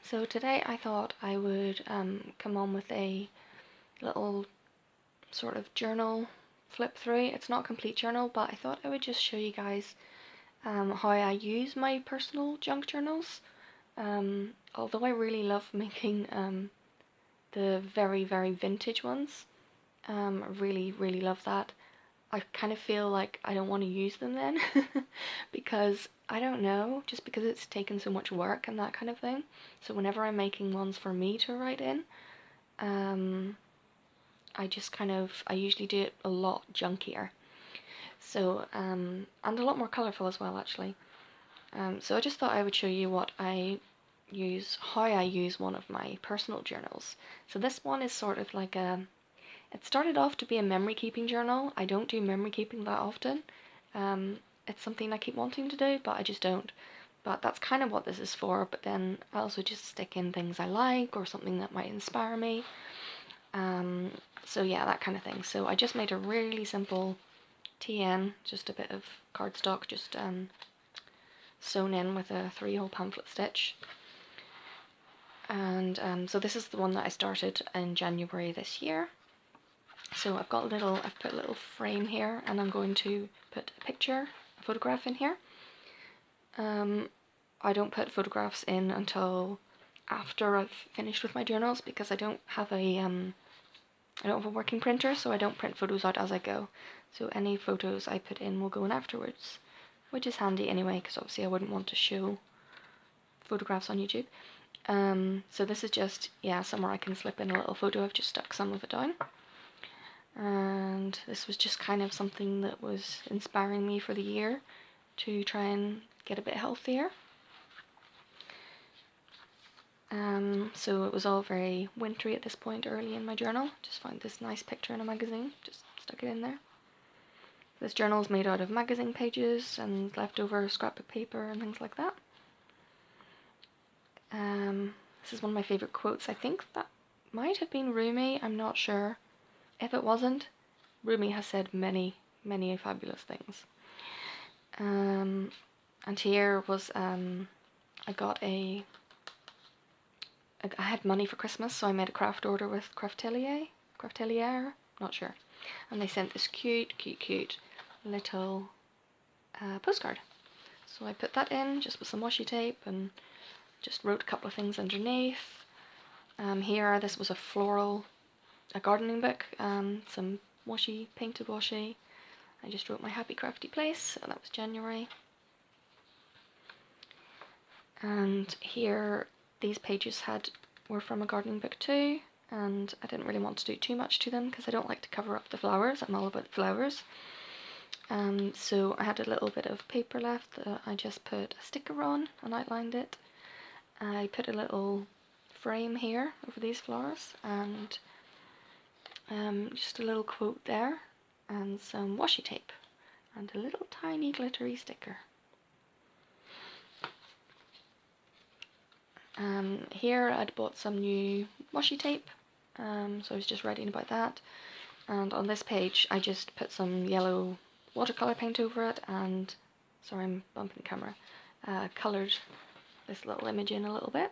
So today I thought I would come on with a little sort of journal flip through. It's not a complete journal, but I thought I would just show you guys how I use my personal junk journals. Although I really love making the very, very vintage ones, I really, really love that. I kind of feel like I don't want to use them then because I don't know, just because it's taken so much work and that kind of thing. So whenever I'm making ones for me to write in, I usually do it a lot junkier. So, and a lot more colourful as well, actually. So I just thought I would show you how I use one of my personal journals. So this one is sort of like it started off to be a memory keeping journal. I don't do memory keeping that often. It's something I keep wanting to do, but I just don't. But that's kind of what this is for. But then I also just stick in things I like or something that might inspire me. So yeah, that kind of thing. So I just made a really simple TN, just a bit of cardstock, just sewn in with a 3-hole pamphlet stitch. And so this is the one that I started in January this year. So I've put a little frame here, and I'm going to put a photograph in here. I don't put photographs in until after I've finished with my journals because I don't have a working printer, so I don't print photos out as I go. So any photos I put in will go in afterwards, which is handy anyway, because obviously I wouldn't want to show photographs on YouTube. So this is just, somewhere I can slip in a little photo. I've just stuck some of it down. And this was just kind of something that was inspiring me for the year to try and get a bit healthier. So it was all very wintry at this point early in my journal. Just found this nice picture in a magazine, just stuck it in there. This journal is made out of magazine pages and leftover scrapbook paper and things like that. This is one of my favourite quotes. I think that might have been Rumi, I'm not sure. If it wasn't, Rumi has said many, many fabulous things. And here was, I had money for Christmas, so I made a craft order with Craftelier, not sure. And they sent this cute little postcard. So I put that in, just with some washi tape, and just wrote a couple of things underneath. Here, this was a gardening book, some painted washi. I just wrote my happy crafty place, and that was January. And here, these pages were from a gardening book too, and I didn't really want to do too much to them because I don't like to cover up the flowers. I'm all about flowers. So I had a little bit of paper left that I just put a sticker on and outlined it. I put a little frame here over these flowers, and just a little quote there, and some washi tape, and a little tiny glittery sticker. Here I'd bought some new washi tape, so I was just writing about that. And on this page I just put some yellow watercolour paint over it, and, sorry I'm bumping the camera, coloured this little image in a little bit.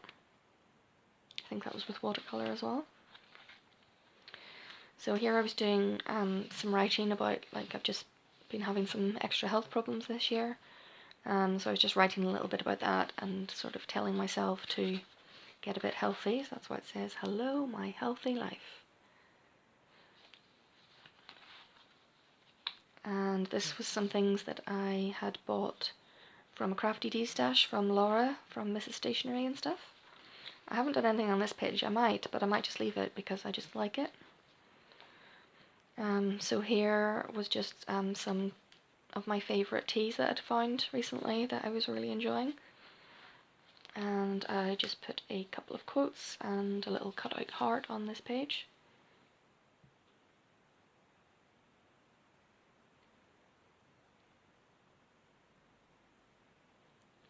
I think that was with watercolour as well. So here I was doing some writing about, I've just been having some extra health problems this year. So I was just writing a little bit about that and sort of telling myself to get a bit healthy. So that's why it says, "Hello, my healthy life." And this was some things that I had bought from a Crafty D stash from Laura from Mrs. Stationery and stuff. I haven't done anything on this page. I might, but I might just leave it because I just like it. So here was just some of my favourite teas that I'd found recently that I was really enjoying. And I just put a couple of quotes and a little cutout heart on this page.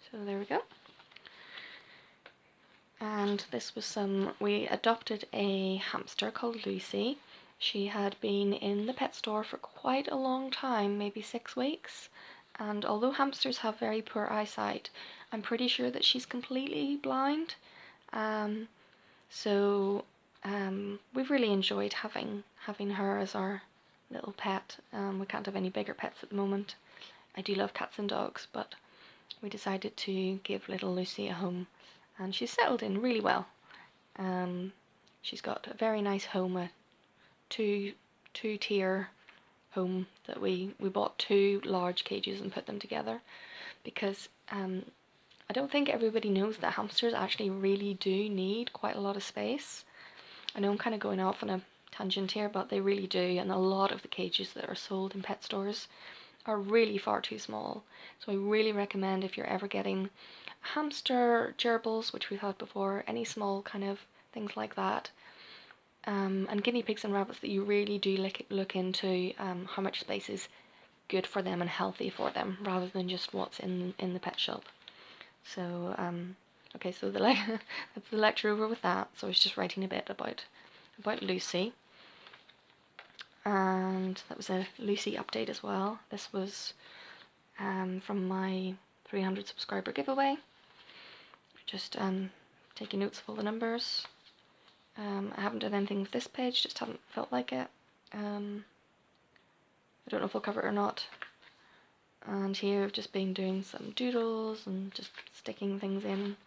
So there we go. And this was we adopted a hamster called Lucy. She had been in the pet store for quite a long time, maybe 6 weeks. And although hamsters have very poor eyesight, I'm pretty sure that she's completely blind. So we've really enjoyed having her as our little pet. We can't have any bigger pets at the moment. I do love cats and dogs, but we decided to give little Lucy a home, and she's settled in really well. She's got a very nice home, a two-tier home that we bought 2 large cages and put them together because I don't think everybody knows that hamsters actually really do need quite a lot of space. I know I'm kind of going off on a tangent here, but they really do, and a lot of the cages that are sold in pet stores are really far too small. So I really recommend, if you're ever getting hamster gerbils, which we've had before, any small kind of things like that, and guinea pigs and rabbits, that you really do look into how much space is good for them and healthy for them, rather than just what's in the pet shop. So okay, so that's the lecture over with that. So I was just writing a bit about Lucy, and that was a Lucy update as well. This was from my 300 subscriber giveaway. Just taking notes of all the numbers. I haven't done anything with this page, just haven't felt like it. I don't know if I'll cover it or not. And here I've just been doing some doodles and just sticking things in.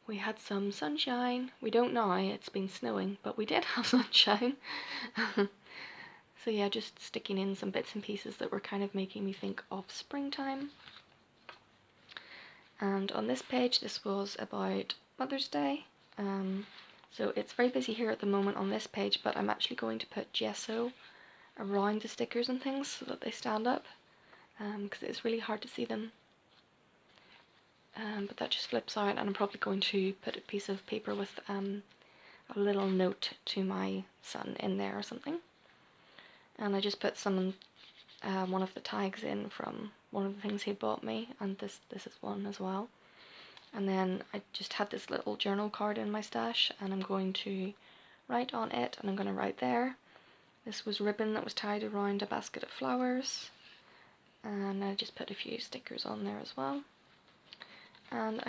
We had some sunshine. We don't now, it's been snowing, but we did have sunshine. So yeah, just sticking in some bits and pieces that were kind of making me think of springtime. And on this page, this was about Mother's Day. So it's very busy here at the moment on this page, but I'm actually going to put gesso around the stickers and things so that they stand up, because it's really hard to see them. But that just flips out, and I'm probably going to put a piece of paper with a little note to my son in there or something. And I just put some one of the tags in from one of the things he bought me, and this is one as well. And then I just had this little journal card in my stash, and I'm going to write on it, and I'm going to write there. This was ribbon that was tied around a basket of flowers, and I just put a few stickers on there as well. And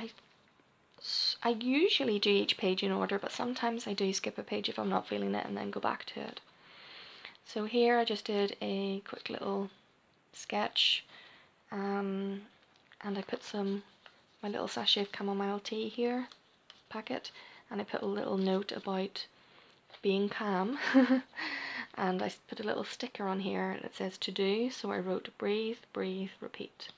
I usually do each page in order, but sometimes I do skip a page if I'm not feeling it and then go back to it. So here I just did a quick little sketch, and I put my little sachet of chamomile tea here, packet, and I put a little note about being calm. And I put a little sticker on here that says to do, so I wrote breathe, breathe, repeat.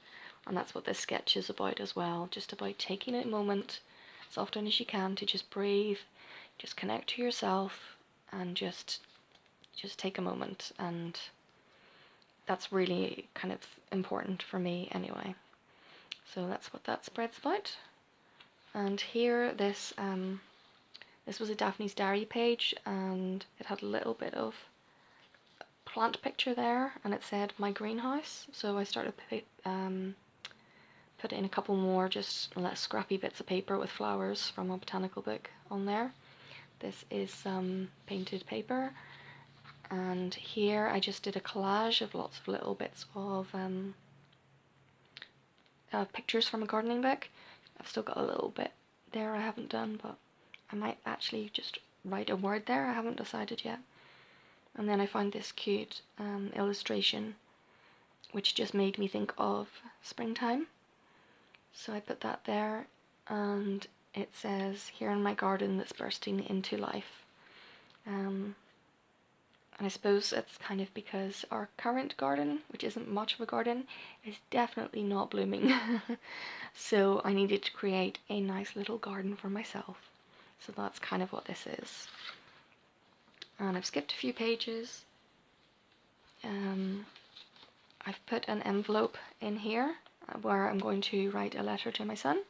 And that's what this sketch is about as well, just about taking a moment as often as you can to just breathe, just connect to yourself, and just take a moment. And that's really kind of important for me anyway. So that's what that spread's about. And here, this was a Daphne's Diary page, and it had a little bit of plant picture there, and it said my greenhouse. So I started put in a couple more just scrappy bits of paper with flowers from a botanical book on there. This is some painted paper, and here I just did a collage of lots of little bits of pictures from a gardening book. I've still got a little bit there I haven't done, but I might actually just write a word there. I haven't decided yet. And then I found this cute illustration which just made me think of springtime. So I put that there, and it says, here in my garden that's bursting into life. And I suppose it's kind of because our current garden, which isn't much of a garden, is definitely not blooming. So I needed to create a nice little garden for myself. So that's kind of what this is. And I've skipped a few pages. I've put an envelope in here where I'm going to write a letter to my son.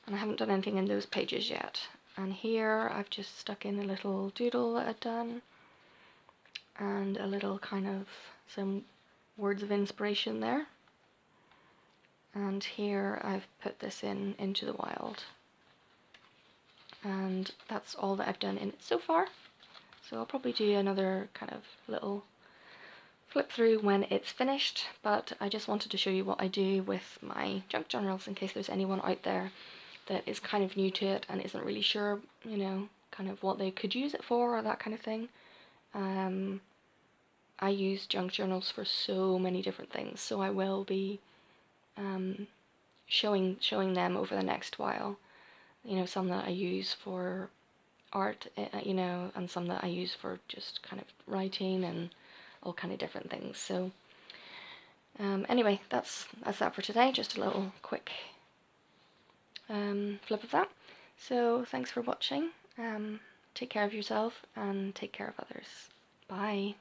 And I haven't done anything in those pages yet. And here I've just stuck in a little doodle that I'd done, and a little kind of some words of inspiration there. And here I've put this into the wild. And that's all that I've done in it so far. So I'll probably do another kind of little flip through when it's finished, but I just wanted to show you what I do with my junk journals in case there's anyone out there that is kind of new to it and isn't really sure, you know, kind of what they could use it for or that kind of thing. I use junk journals for so many different things, so I will be showing them over the next while. You know, some that I use for art, you know, and some that I use for just kind of writing and all kind of different things. So anyway, that's that for today. Just a little quick flip of that. So thanks for watching. Take care of yourself and take care of others. Bye.